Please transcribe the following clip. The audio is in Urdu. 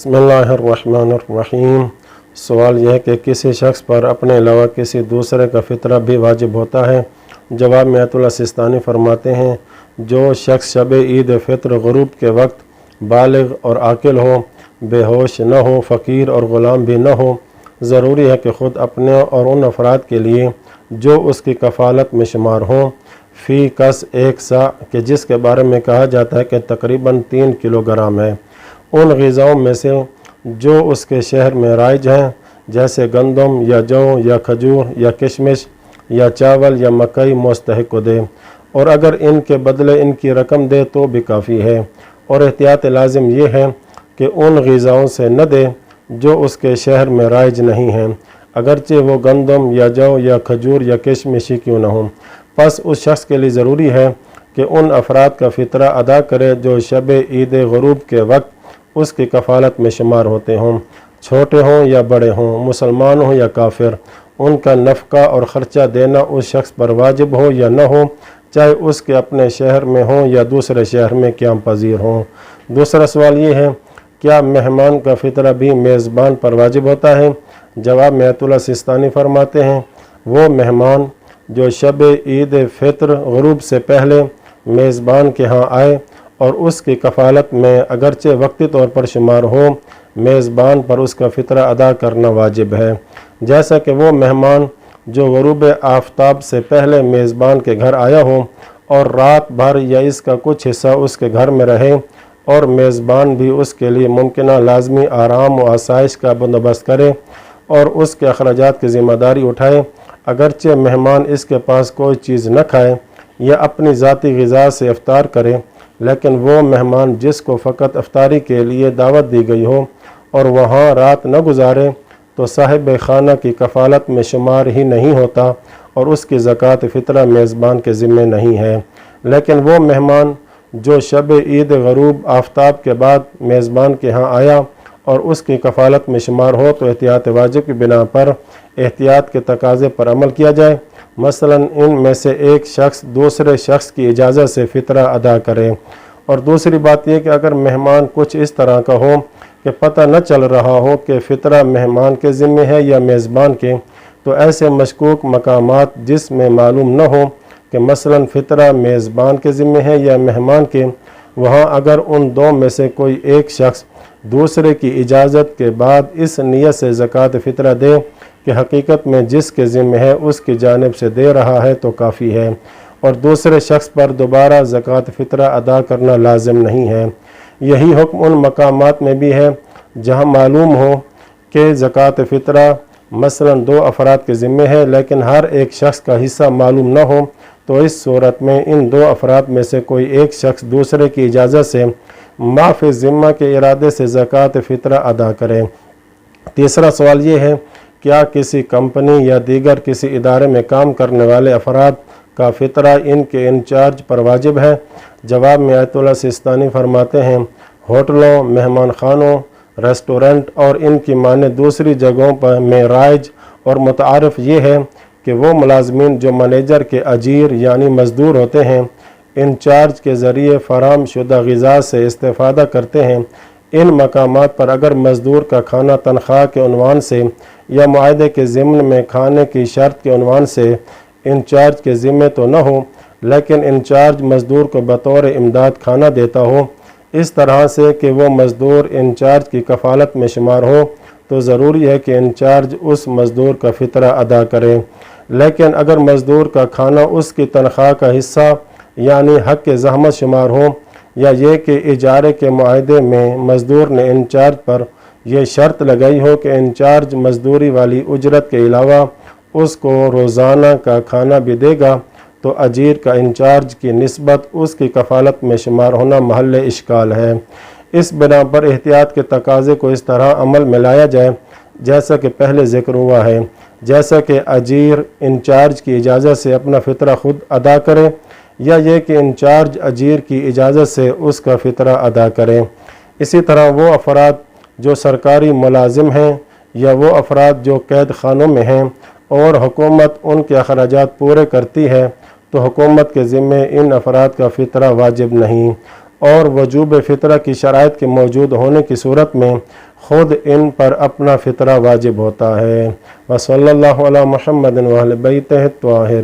بسم اللہ الرحمن الرحیم۔ سوال یہ ہے کہ کسی شخص پر اپنے علاوہ کسی دوسرے کا فطرہ بھی واجب ہوتا ہے؟ جواب میں آیت اللہ سستانی فرماتے ہیں، جو شخص شب عید فطر غروب کے وقت بالغ اور عاقل ہو، بے ہوش نہ ہو، فقیر اور غلام بھی نہ ہو، ضروری ہے کہ خود اپنے اور ان افراد کے لیے جو اس کی کفالت میں شمار ہوں فی کس ایک سا، کہ جس کے بارے میں کہا جاتا ہے کہ تقریباً 3 کلوگرام ہے، ان غذاؤں میں سے جو اس کے شہر میں رائج ہیں، جیسے گندم یا جو یا کھجور یا کشمش یا چاول یا مکئی مستحق کو دے، اور اگر ان کے بدلے ان کی رقم دے تو بھی کافی ہے، اور احتیاط لازم یہ ہے کہ ان غذاؤں سے نہ دے جو اس کے شہر میں رائج نہیں ہیں، اگرچہ وہ گندم یا جو یا کھجور یا کشمش ہی کیوں نہ ہوں۔ پس اس شخص کے لیے ضروری ہے کہ ان افراد کا فطرہ ادا کرے جو شب عید غروب کے وقت اس کی کفالت میں شمار ہوتے ہوں، چھوٹے ہوں یا بڑے ہوں، مسلمان ہوں یا کافر، ان کا نفقہ اور خرچہ دینا اس شخص پر واجب ہو یا نہ ہو، چاہے اس کے اپنے شہر میں ہوں یا دوسرے شہر میں قیام پذیر ہوں۔ دوسرا سوال یہ ہے، کیا مہمان کا فطرہ بھی میزبان پر واجب ہوتا ہے؟ جواب میں آیت اللہ سستانی فرماتے ہیں، وہ مہمان جو شب عید فطر غروب سے پہلے میزبان کے ہاں آئے اور اس کی کفالت میں اگرچہ وقتی طور پر شمار ہو، میزبان پر اس کا فطرہ ادا کرنا واجب ہے، جیسا کہ وہ مہمان جو غروب آفتاب سے پہلے میزبان کے گھر آیا ہو اور رات بھر یا اس کا کچھ حصہ اس کے گھر میں رہے، اور میزبان بھی اس کے لیے ممکنہ لازمی آرام و آسائش کا بندوبست کرے اور اس کے اخراجات کی ذمہ داری اٹھائے، اگرچہ مہمان اس کے پاس کوئی چیز نہ کھائے یا اپنی ذاتی غذا سے افطار کرے، لیکن وہ مہمان جس کو فقط افطاری کے لیے دعوت دی گئی ہو اور وہاں رات نہ گزارے تو صاحب خانہ کی کفالت میں شمار ہی نہیں ہوتا اور اس کی زکوٰۃ فطرہ میزبان کے ذمے نہیں ہے، لیکن وہ مہمان جو شب عید غروب آفتاب کے بعد میزبان کے ہاں آیا اور اس کی کفالت میں شمار ہو تو احتیاط واجب کی بنا پر احتیاط کے تقاضے پر عمل کیا جائے، مثلا ان میں سے ایک شخص دوسرے شخص کی اجازت سے فطرہ ادا کرے۔ اور دوسری بات یہ کہ اگر مہمان کچھ اس طرح کا ہو کہ پتہ نہ چل رہا ہو کہ فطرہ مہمان کے ذمے ہے یا میزبان کے، تو ایسے مشکوک مقامات جس میں معلوم نہ ہو کہ مثلا فطرہ میزبان کے ذمے ہے یا مہمان کے، وہاں اگر ان دو میں سے کوئی ایک شخص دوسرے کی اجازت کے بعد اس نیت سے زکوٰۃ فطرہ دے کہ حقیقت میں جس کے ذمہ ہے اس کی جانب سے دے رہا ہے تو کافی ہے، اور دوسرے شخص پر دوبارہ زکوٰۃ فطرہ ادا کرنا لازم نہیں ہے۔ یہی حکم ان مقامات میں بھی ہے جہاں معلوم ہو کہ زکوٰۃ فطرہ مثلا 2 افراد کے ذمہ ہے لیکن ہر ایک شخص کا حصہ معلوم نہ ہو، تو اس صورت میں ان 2 افراد میں سے کوئی ایک شخص دوسرے کی اجازت سے معاف ذمہ کے ارادے سے زکوٰۃ فطرہ ادا کرے۔ تیسرا سوال یہ ہے، کیا کسی کمپنی یا دیگر کسی ادارے میں کام کرنے والے افراد کا فطرہ ان کے انچارج پر واجب ہے؟ جواب میں آیت اللہ سستانی فرماتے ہیں، ہوٹلوں، مہمان خانوں، ریسٹورنٹ اور ان کی مانند دوسری جگہوں پر میں رائج اور متعارف یہ ہے کہ وہ ملازمین جو مینیجر کے اجیر یعنی مزدور ہوتے ہیں، انچارج کے ذریعے فراہم شدہ غذا سے استفادہ کرتے ہیں، ان مقامات پر اگر مزدور کا کھانا تنخواہ کے عنوان سے یا معاہدے کے ضمن میں کھانے کی شرط کے عنوان سے انچارج کے ذمے تو نہ ہو، لیکن انچارج مزدور کو بطور امداد کھانا دیتا ہو اس طرح سے کہ وہ مزدور انچارج کی کفالت میں شمار ہو، تو ضروری ہے کہ انچارج اس مزدور کا فطرہ ادا کرے، لیکن اگر مزدور کا کھانا اس کی تنخواہ کا حصہ یعنی حق کے زحمت شمار ہو، یا یہ کہ اجارے کے معاہدے میں مزدور نے انچارج پر یہ شرط لگائی ہو کہ انچارج مزدوری والی اجرت کے علاوہ اس کو روزانہ کا کھانا بھی دے گا، تو اجیر کا انچارج کی نسبت اس کی کفالت میں شمار ہونا محل اشکال ہے۔ اس بنا پر احتیاط کے تقاضے کو اس طرح عمل میں لایا جائے جیسا کہ پہلے ذکر ہوا ہے، جیسا کہ اجیر انچارج کی اجازت سے اپنا فطرہ خود ادا کرے، یا یہ کہ انچارج اجیر کی اجازت سے اس کا فطرہ ادا کرے۔ اسی طرح وہ افراد جو سرکاری ملازم ہیں یا وہ افراد جو قید خانوں میں ہیں اور حکومت ان کے اخراجات پورے کرتی ہے، تو حکومت کے ذمے ان افراد کا فطرہ واجب نہیں، اور وجوب فطرہ کی شرائط کے موجود ہونے کی صورت میں خود ان پر اپنا فطرہ واجب ہوتا ہے۔ وصلی اللہ علی محمد و اہل بیتہ الطاہرین۔